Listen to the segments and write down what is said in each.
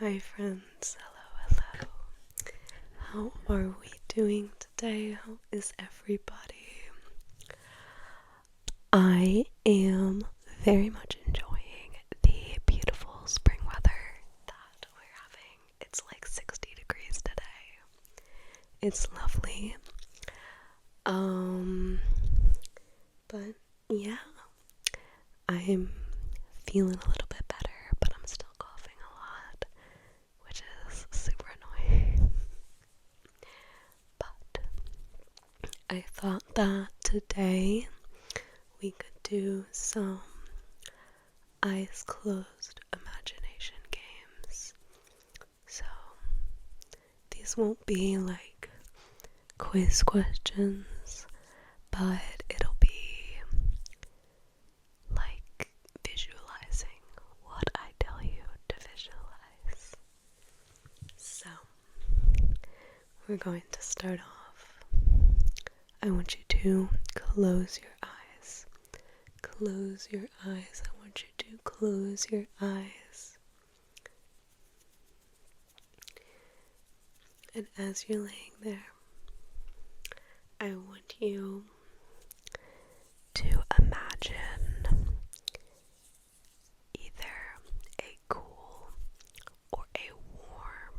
Hi friends, hello. How are we doing today? How is everybody? I am very much enjoying the beautiful spring weather that we're having. It's like 60 degrees today. It's lovely. But yeah, I'm feeling a little bit better, but I'm still coughing a lot, which is super annoying. But I thought that today we could do some eyes closed imagination games. So these won't be like quiz questions, but it'll be like visualizing what I tell you to visualize. So we're going to start off. I want you to close your eyes. Close your eyes. I want you to close your eyes. And as you're laying there, I want you to imagine either a cool or a warm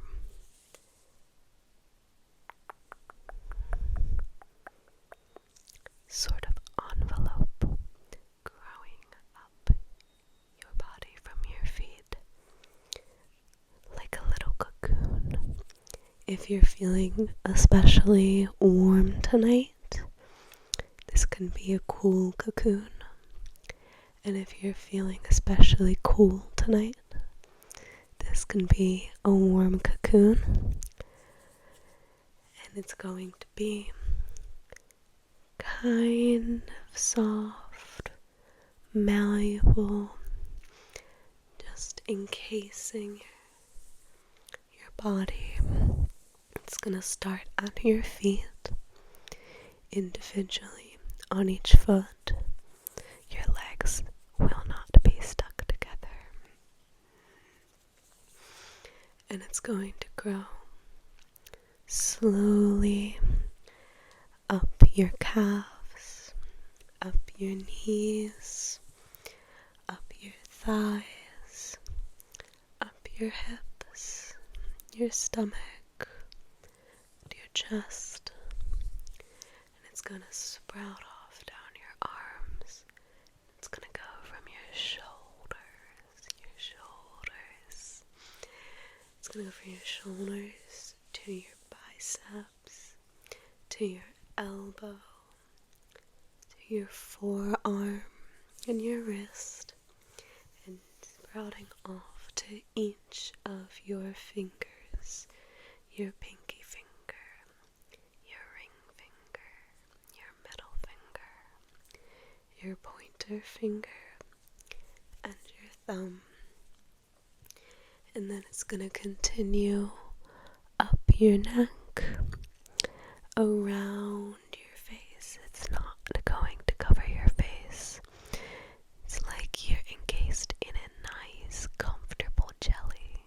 sort of envelope growing up your body from your feet like a little cocoon. If you're feeling especially warm tonight, this can be a cool cocoon. And if you're feeling especially cool tonight, this can be a warm cocoon. And it's going to be kind of soft, malleable, just encasing your body. It's gonna start at your feet, individually on each foot. Your legs will not be stuck together. And it's going to grow slowly up your calves, up your knees, up your thighs, up your hips, your stomach, to your chest, and it's gonna sprout off down your arms. It's gonna go from your shoulders. It's gonna go from your shoulders to your biceps, to your elbow, to your forearm and your wrist, and sprouting off to each of your fingers, your pinky finger, your ring finger, your middle finger, your pointer finger, and your thumb. And then it's gonna continue up your neck, around your face. It's not going to cover your face. It's like you're encased in a nice, comfortable jelly.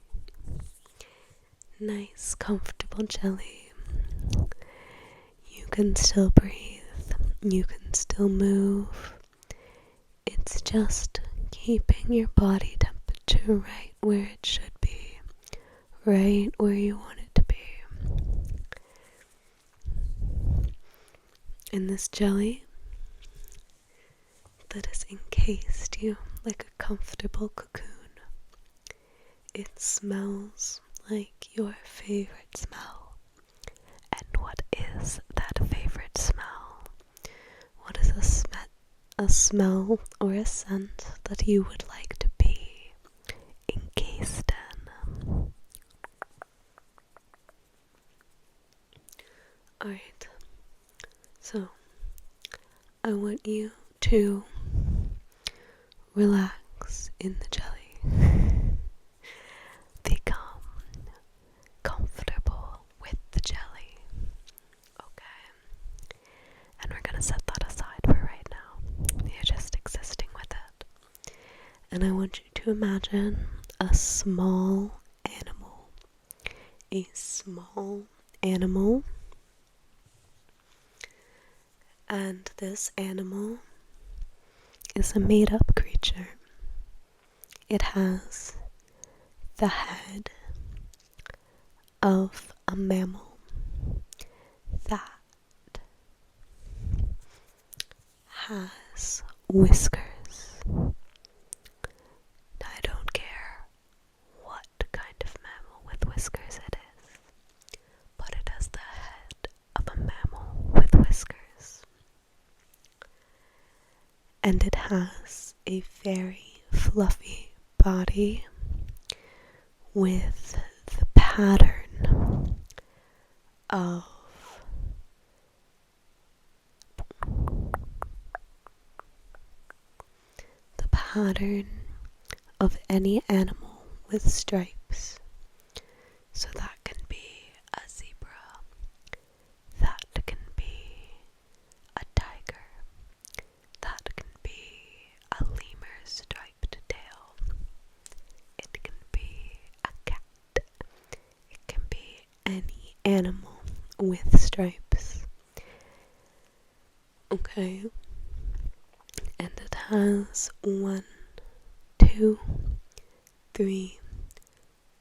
Nice, comfortable jelly. You can still breathe. You can still move. It's just keeping your body temperature right where it should be. Right where you want it to be. And this jelly that has encased you like a comfortable cocoon, it smells like your favorite smell. And what is that favorite smell? What is a smell or a scent that you would like to be encased in? Alright, so I want you to relax in the jelly. Become comfortable with the jelly. Okay? And we're gonna set that aside for right now. You're just existing with it. And I want you to imagine a small animal a small animal, and this animal is a made-up creature. It has the head of a mammal that has whiskers. I don't care what kind of mammal with whiskers it is, but it has the head of a mammal with whiskers. And it has a very fluffy body with the pattern of any animal with stripes. So that can be a zebra, that can be a tiger, that can be a lemur striped tail, it can be a cat, it can be any animal with stripes. Okay, and it has 1, 2, 3,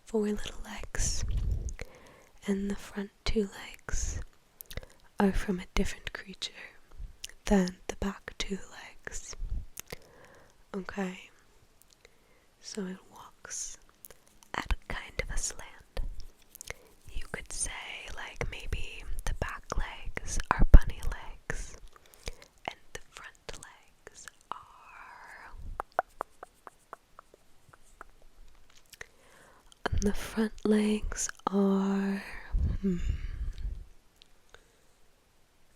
4 little legs, and the front 2 legs are from a different creature than the back 2 legs. Okay, so it walks at kind of a slant. You could say like maybe the back legs are bunny legs and the front legs are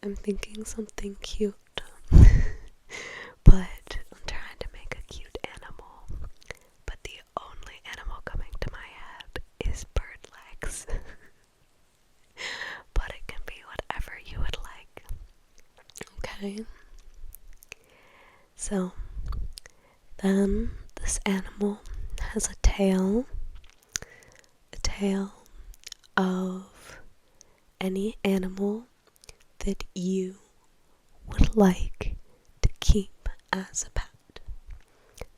I'm thinking something cute. But I'm trying to make a cute animal. But the only animal coming to my head is bird legs. But it can be whatever you would like. Okay? So, then this animal has a tail of any animal that you would like to keep as a pet.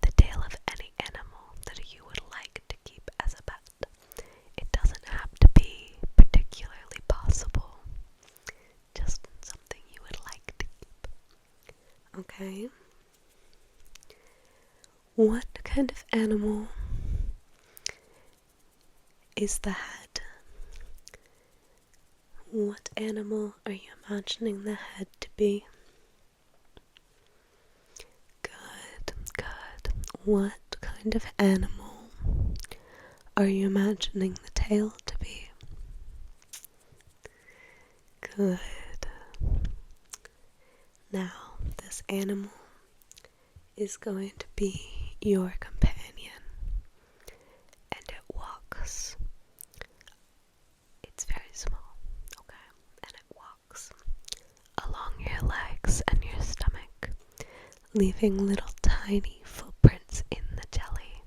The tail of any animal that you would like to keep as a pet. It doesn't have to be particularly possible, just something you would like to keep. Okay? What kind of animal is the head? What animal are you imagining the head to be? Good, good. What kind of animal are you imagining the tail to be? Good. Now, this animal is going to be your companion, and it walks. It's very small, okay? And it walks along your legs and your stomach, leaving little tiny footprints in the jelly.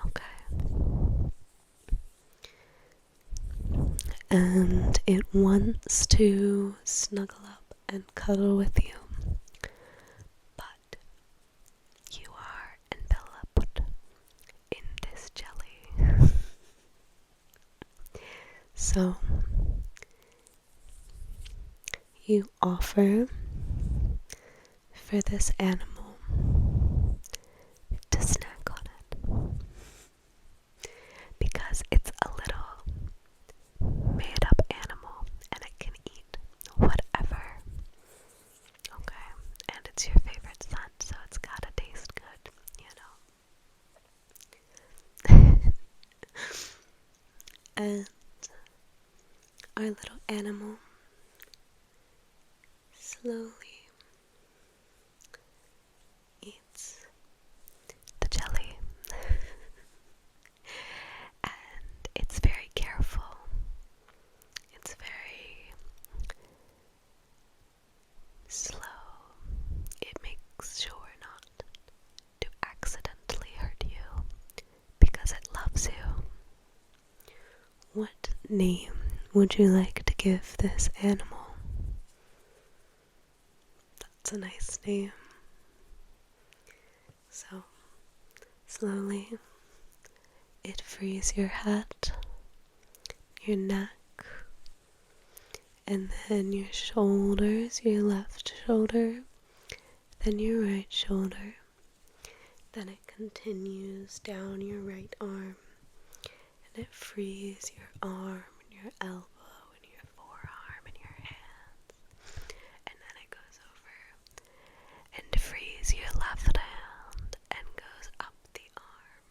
Okay. And it wants to snuggle up and cuddle with you, but you are enveloped in this jelly. So you offer for this animal to snack on it, because it's a little made up animal and it can eat whatever. Okay, and it's your favorite scent, so it's gotta taste good, And our little animal slowly eats the jelly. And it's very careful. It's very slow. It makes sure not to accidentally hurt you because it loves you. What name would you like to give this animal? That's a nice name. So, slowly, it frees your head, your neck, and then your shoulders, your left shoulder, then your right shoulder. Then it continues down your right arm, and it frees your arm and your elbow and your forearm and your hands. And then it goes over and frees your left hand and goes up the arm,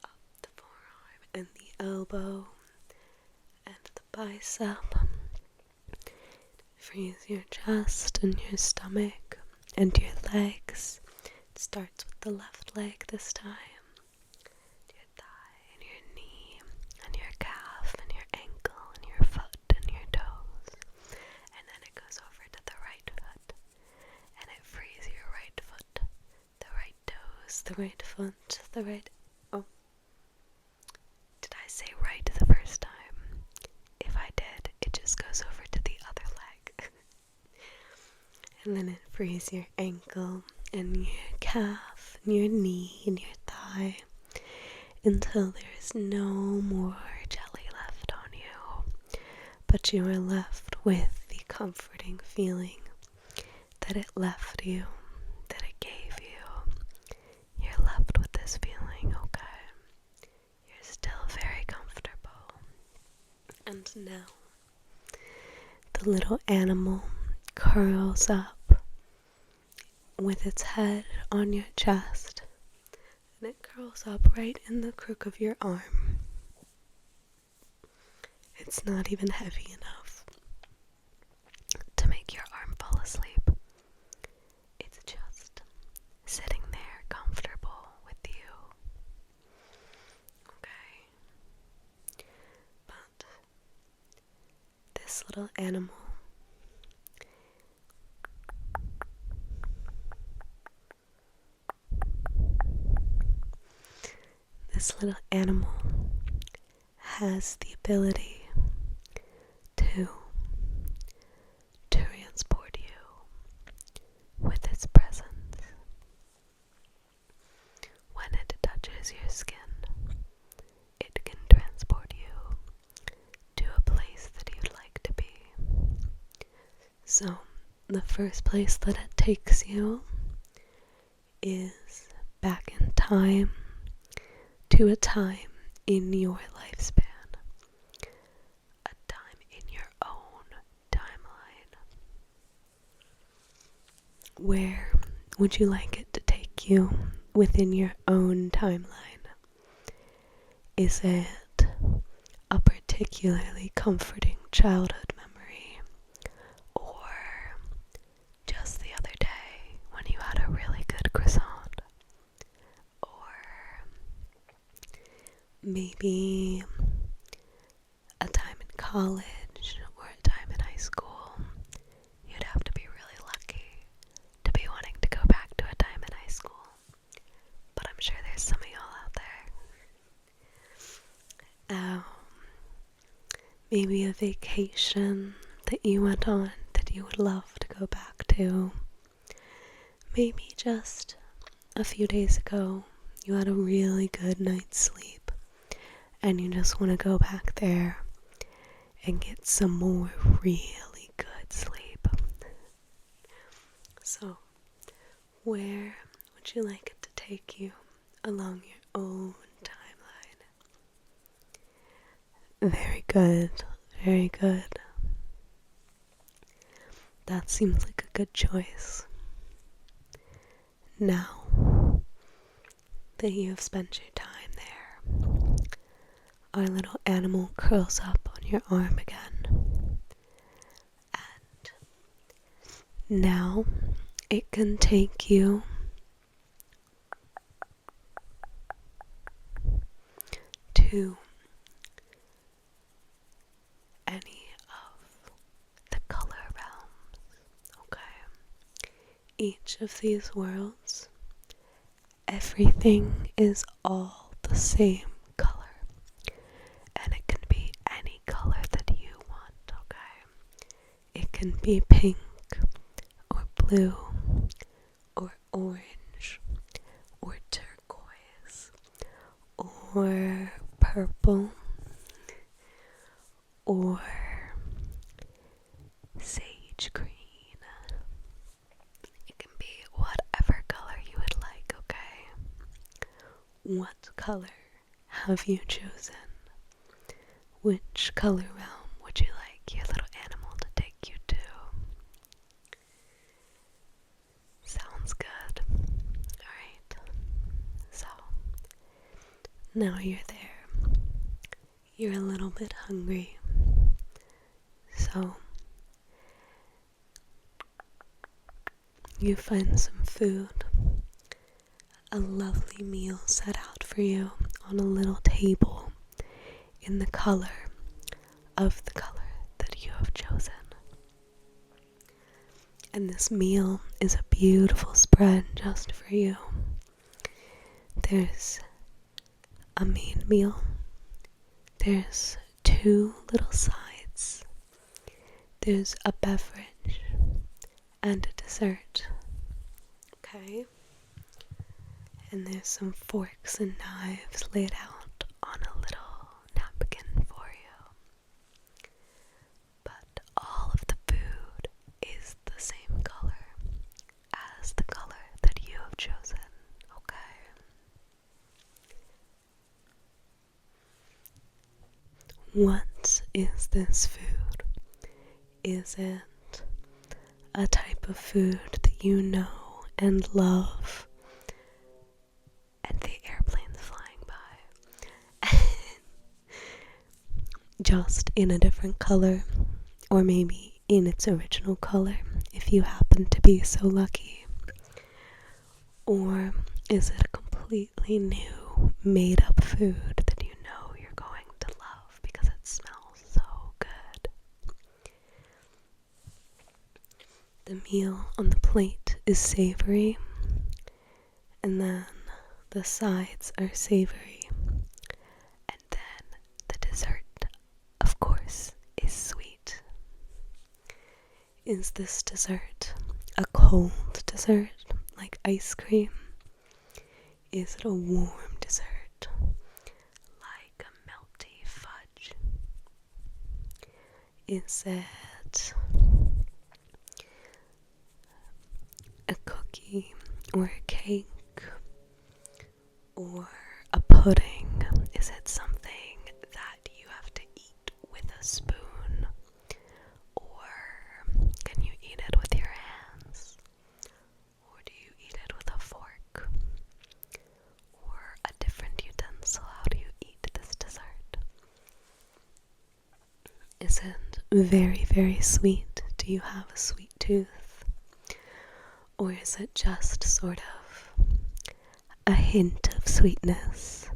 up the forearm and the elbow and the bicep. Frees your chest and your stomach and your legs. It starts with the left leg this time. Your thigh and your knee and your calf and your ankle and your foot and your toes. And then it goes over to the right foot. And it frees your right foot, the right toes, the right foot, the right... Oh. Did I say right the first time? If I did, it just goes over to the other leg. And then it frees your ankle and your calf and your knee and your thigh until there's no more jelly left on you, but you are left with the comforting feeling that it left you, that it gave you. You're left with this feeling, okay? You're still very comfortable. And now the little animal curls up with its head on your chest, and it curls up right in the crook of your arm. It's not even heavy enough to make your arm fall asleep. It's just sitting there comfortable with you. Okay? But this little animal has the ability to transport you with its presence. When it touches your skin, it can transport you to a place that you'd like to be. So, the first place that it takes you is back in time, to a time in your lifespan, a time in your own timeline. Where would you like it to take you within your own timeline? Is it a particularly comforting childhood memory, or just the other day when you had a really good croissant, or maybe a time in college or a time in high school? You'd have to be really lucky to be wanting to go back to a time in high school, but I'm sure there's some of y'all out there. Maybe a vacation that you went on that you would love to go back to. Maybe just a few days ago you had a really good night's sleep and you just want to go back there and get some more really good sleep. So, where would you like it to take you along your own timeline? Very good, very good. That seems like a good choice. Now that you have spent your time there, our little animal curls up on your arm again. And now it can take you to any of the color realms, okay? Each of these worlds, everything is all the same color, and it can be any can be pink or blue or orange or turquoise or purple or sage green. It can be whatever color you would like, okay? What color have you chosen? Which color realm would you like your little animal to take you to? Sounds good. Alright. So, now you're there. You're a little bit hungry. So, you find some food. A lovely meal set out for you on a little table in the color of the color that you have chosen. And this meal is a beautiful spread just for you. There's a main meal. There's 2 little sides. There's a beverage and a dessert. Okay? And there's some forks and knives laid out on a little napkin for you. But all of the food is the same color as the color that you have chosen, okay? What is this food? Is it a type of food that you know and love? And the airplanes flying by. Just in a different color, or maybe in its original color, if you happen to be so lucky. Or is it a completely new, made-up food that you know you're going to love because it smells so good? The meal on the plate is savory, and then the sides are savory, and then the dessert, of course, is sweet. Is this dessert a cold dessert, like ice cream? Is it a warm dessert, like a melty fudge? Is it a cookie or a cake? Or a pudding? Is it something that you have to eat with a spoon? Or can you eat it with your hands? Or do you eat it with a fork? Or a different utensil? How do you eat this dessert? Is it very, very sweet? Do you have a sweet tooth? Or is it just sort of a hint of sweetness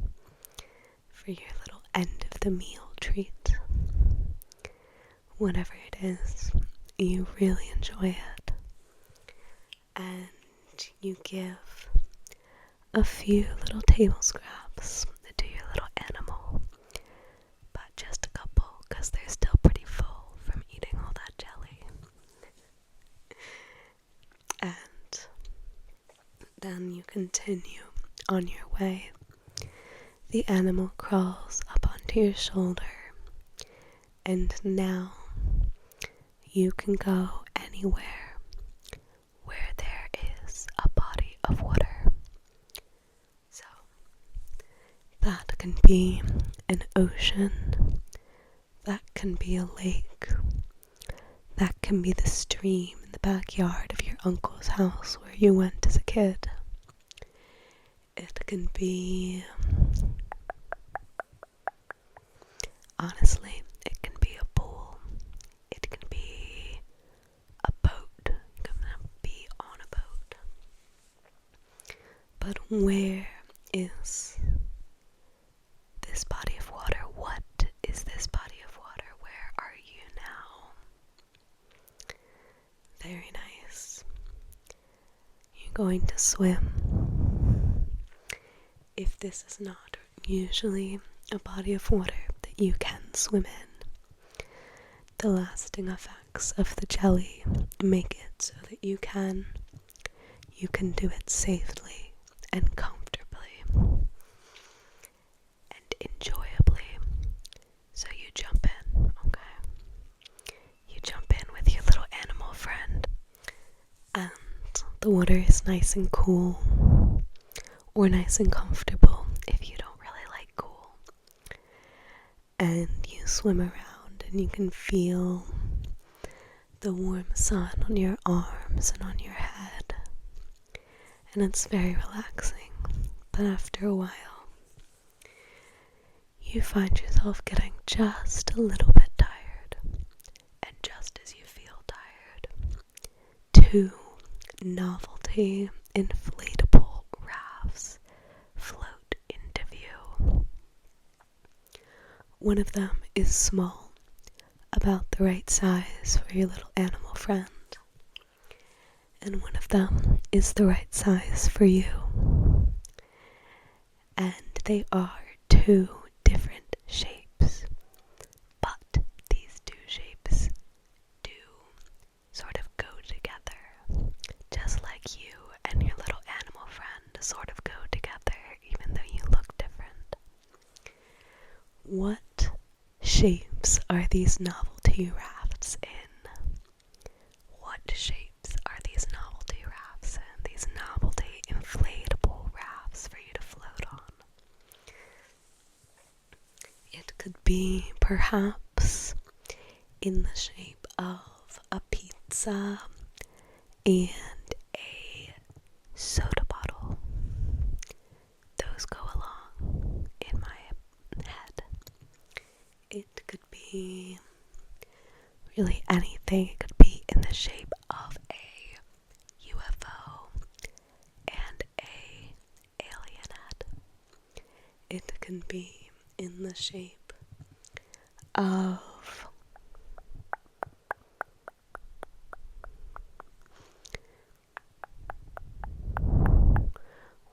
for your little end of the meal treat? Whatever it is, you really enjoy it, and you give a few little table scraps to your little animal, but just a couple because they're still pretty full from eating all that jelly. And then you continue on your way. The animal crawls up onto your shoulder, and now you can go anywhere where there is a body of water. So that can be an ocean, that can be a lake, that can be the stream in the backyard of your uncle's house where you went as a kid. It can be, honestly, it can be a pool. It can be a boat. It can be on a boat. But where is this body of water? What is this body of water? Where are you now? Very nice. You're going to swim. If this is not usually a body of water that you can swim in, the lasting effects of the jelly make it so that you can do it safely and comfortably and enjoyably. So you jump in, okay? You jump in with your little animal friend, and the water is nice and cool, or nice and comfortable if you don't really like cool. And you swim around and you can feel the warm sun on your arms and on your head. And it's very relaxing. But after a while, you find yourself getting just a little bit tired. And just as you feel tired, two novelty inflatable rafts float into view. One of them is small, about the right size for your little animal friend, and one of them is the right size for you. And they are two different shapes, but these two shapes do sort of go together, just like you and your little animal friend sort of go together, even though you look different. What shapes are these novelty rafts in? What shapes are these novelty rafts in? These novelty inflatable rafts for you to float on. It could be perhaps in the shape of a pizza and a soda bottle. Those go along in my head. It could be really anything. It could be in the shape of a UFO and a alien head. It can be in the shape of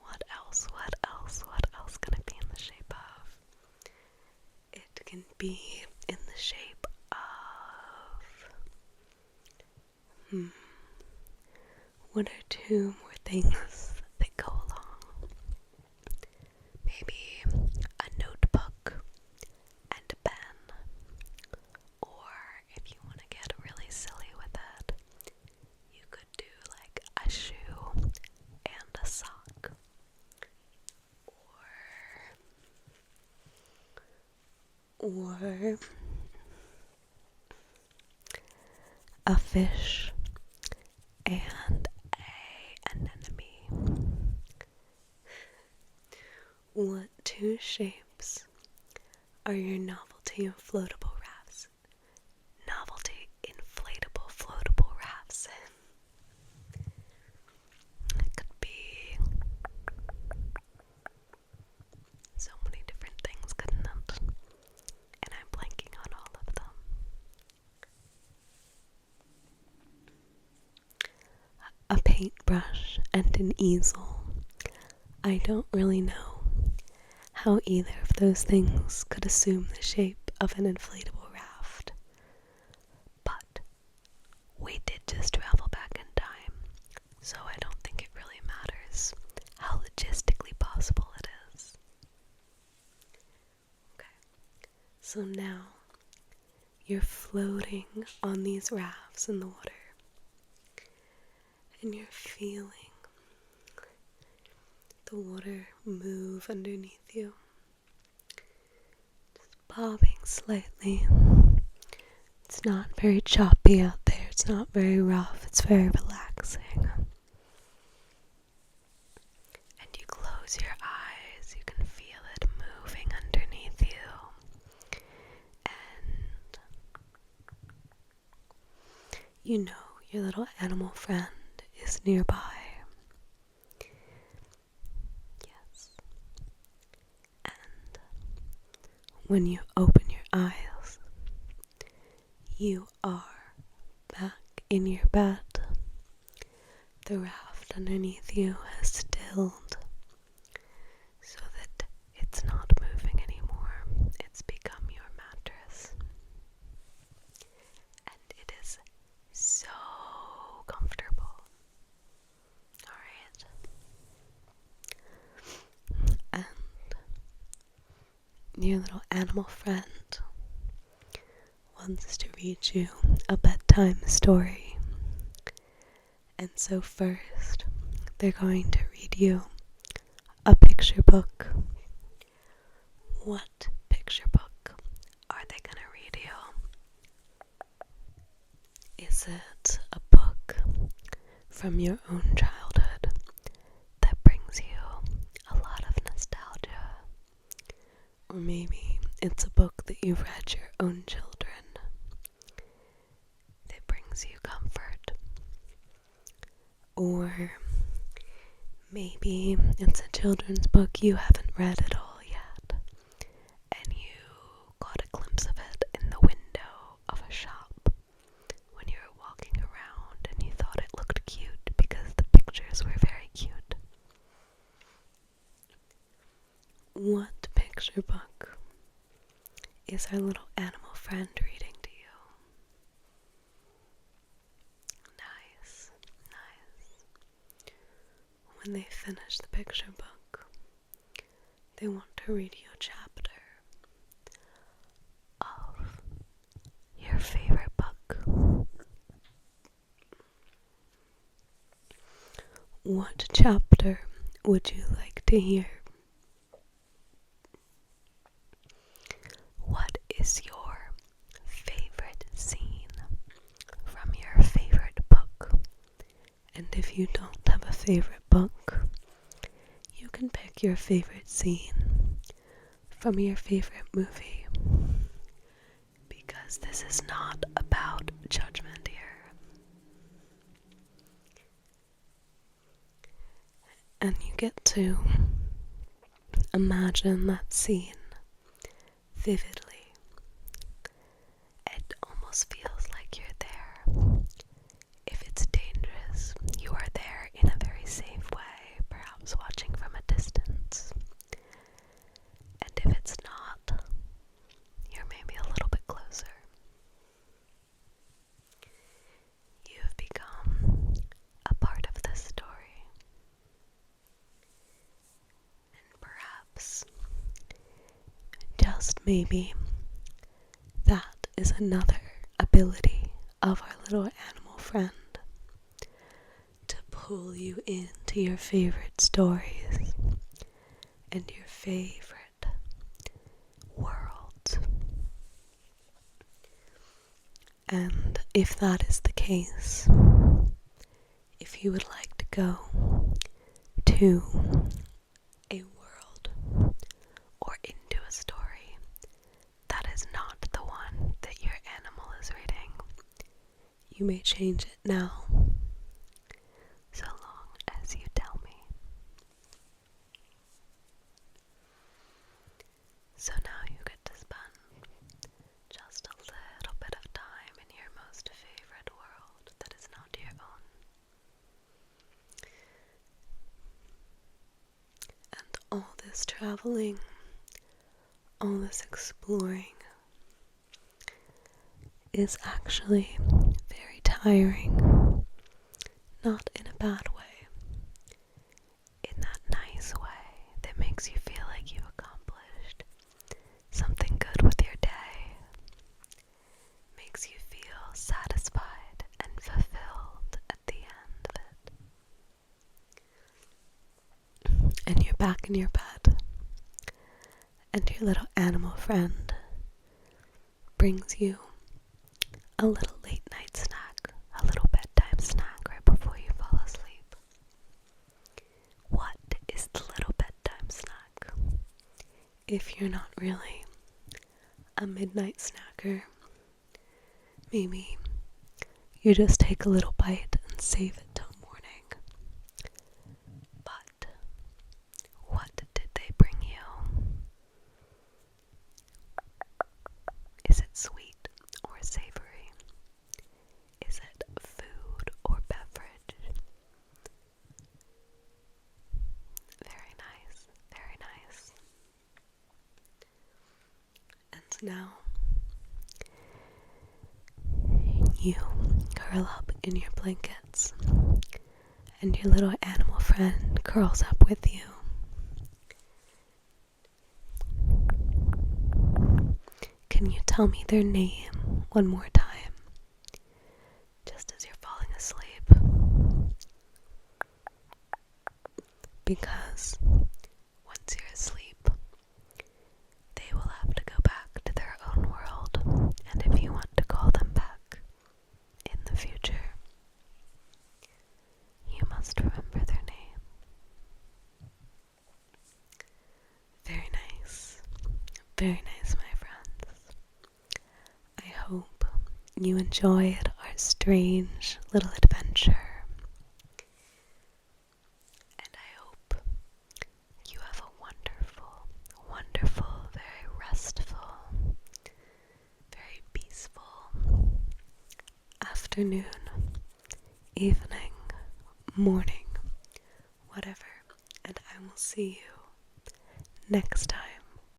what else can it be in the shape of? It can be in the shape of one or two more things that go along. Maybe a notebook and a pen, or if you want to get really silly with it, you could do like a shoe and a sock, or a fish and a anemone. What two shapes are your novelty inflatable rafts? Novelty inflatable floatable rafts. It could be so many different things, couldn't it? And I'm blanking on all of them. A paintbrush and an easel. I don't really know how either of those things could assume the shape of an inflatable raft. But we did just travel back in time, so I don't think it really matters how logistically possible it is. Okay, so now you're floating on these rafts in the water, and you're feeling the water move underneath you, just bobbing slightly. It's not very choppy out there, it's not very rough, it's very relaxing. And you close your eyes, you can feel it moving underneath you. And you know your little animal friend is nearby. Yes. And when you open your eyes, you are back in your bed. The raft underneath you has stilled so that it's not moving anymore. It's become your mattress. your little animal friend wants to read you a bedtime story. And so first, they're going to read you a picture book. What picture book are they going to read you? Is it a book from your own childhood that brings you a lot of nostalgia? Or maybe it's a book that you've read your own children that brings you comfort. Or maybe it's a children's book you haven't read at all yet, and you caught a glimpse of it in the window of a shop when you were walking around and you thought it looked cute because the pictures were very cute. What picture book is our little animal friend reading to you? Nice, nice. When they finish the picture book, they want to read you a chapter of your favorite book. What chapter would you like to hear? What is your favorite scene from your favorite book? And if you don't have a favorite book, you can pick your favorite scene from your favorite movie. Because this is not about judgment here. And you get to imagine that scene vividly. It almost feels like you're there. If it's dangerous, you are there in a very safe way, perhaps watching from a distance. And if it's not, you're maybe a little bit closer. You have become a part of this story. And perhaps, just maybe, that is another ability of our little animal friend, to pull you into your favorite stories and your favorite worlds. And if that is the case, if you would like to go to a world or into a story that is not the one that your animal is reading, you may change it now, so long as you tell me. So now you get to spend just a little bit of time in your most favorite world that is not your own. And all this traveling, all this exploring is actually very tiring. Not in a bad way. In that nice way that makes you feel like you've accomplished something good with your day. Makes you feel satisfied and fulfilled at the end of it. And you're back in your bed. And your little animal friend brings you a little late night snack, a little bedtime snack right before you fall asleep. What is the little bedtime snack? If you're not really a midnight snacker, maybe you just take a little bite and save it till morning. But what did they bring you? Is it sweet or savory? Is it food or beverage? Very nice, very nice. And now you curl up in your blankets and your little animal friend curls up with you. can you tell me their name one more time? Just as you're falling asleep. Because once you're asleep, they will have to go back to their own world. And if you want to call them back in the future, you must remember their name. Very nice. Very nice, my friends. I hope you enjoyed our strange little adventure. And I hope you have a wonderful, wonderful, very restful, very peaceful afternoon, evening, morning, whatever. And I will see you next time.